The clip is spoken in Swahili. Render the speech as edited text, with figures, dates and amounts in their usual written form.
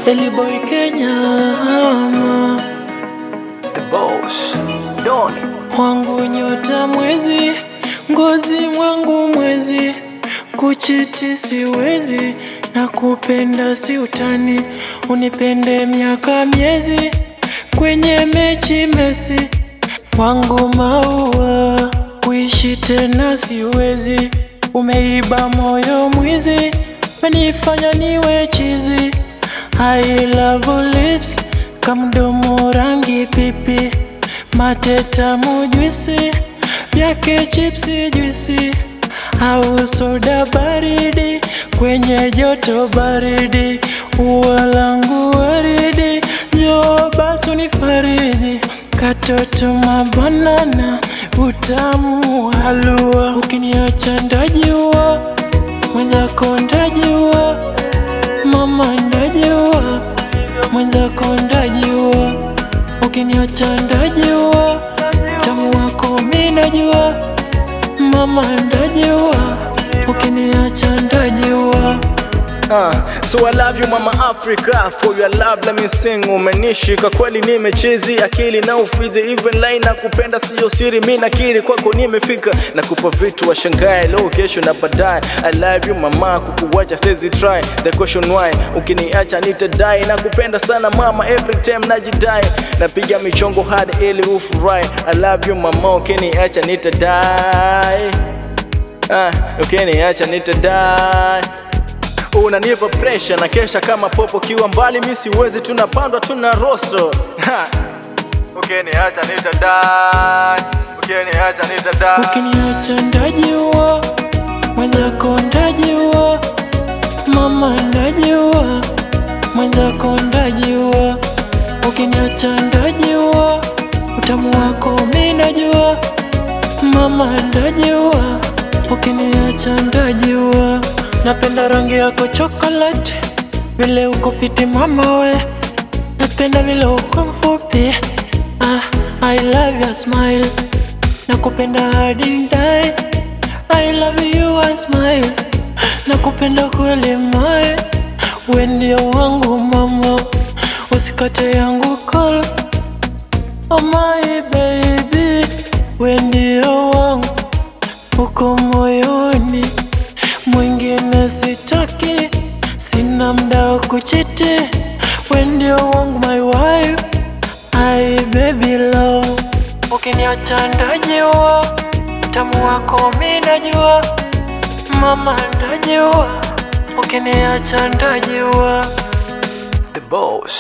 Eli Boy Kenya, The Boss, Don wangu nyota mwezi, ngozi mwangu mwezi, kuchiti siwezi, na kupenda si utani, unipende miaka miezi, kwenye mechi Messi, wangu maua, kuishi tena siwezi, umeiba moyo mwizi, menifanya niwe chizi. I love lips, kamdomo rangi pipi, mateta mujuisi, vyake chipsi juisi, au soda baridi, kwenye joto baridi, ua langu waridi, njoo basi unifariji, katoto mabanana, utamu halua, ukiniacha ndajiua, mwenzako ndajiua, mama ndajiua, mwenzako ndajiua, ukiniacha ndajiua, tamu wako mimi najua, mama ndajiua, ukiniacha ndajiua. So I love you mama Africa, for your love let me sing. Umenishika kweli nimechezi, akili na ufizi, even line na kupenda siyo siri, mimi nakiri kwako nimefika, nakupa vitu washangae leo kesho na baadaye. I love you mama, kukuwacha siwezi try, the question why, ukiniacha nitadai, nakupenda sana mama, every time najidai, napiga michongo hard ili ufurahi. I love you mama, ukiniacha nitadai, ukiniacha nitadai. Unanipa pressure na kesha kama popo, kiwa mbali mimi siwezi, tunapandwa tuna rosto. Ukiniacha nitadai, ukiniacha nitadai, ukiniacha ndajiua, mwenzako ndajiua, mama ndajiua, mwenzako ndajiua, ukiniacha ndajiua, utamu wako mimi najua, mama ndajiua, ukiniacha ndajiua. Napenda rangi yako chocolate, vile uko fiti mama we, napenda vile uko mfupi, I love your smile, nakupenda hadi ndai, I love your smile, nakupenda kweli mae, we ndio wangu mama, usikate yangu call, oh my baby, we ndio wangu, uko moyoni, mwingine sitaki, sina muda wa kuchiti, we ndio wangu my wife, I baby love, ukiniacha ndajiua, tamu wako mimi najua, mama ndajiua, ukiniacha ndajiua. The Boss.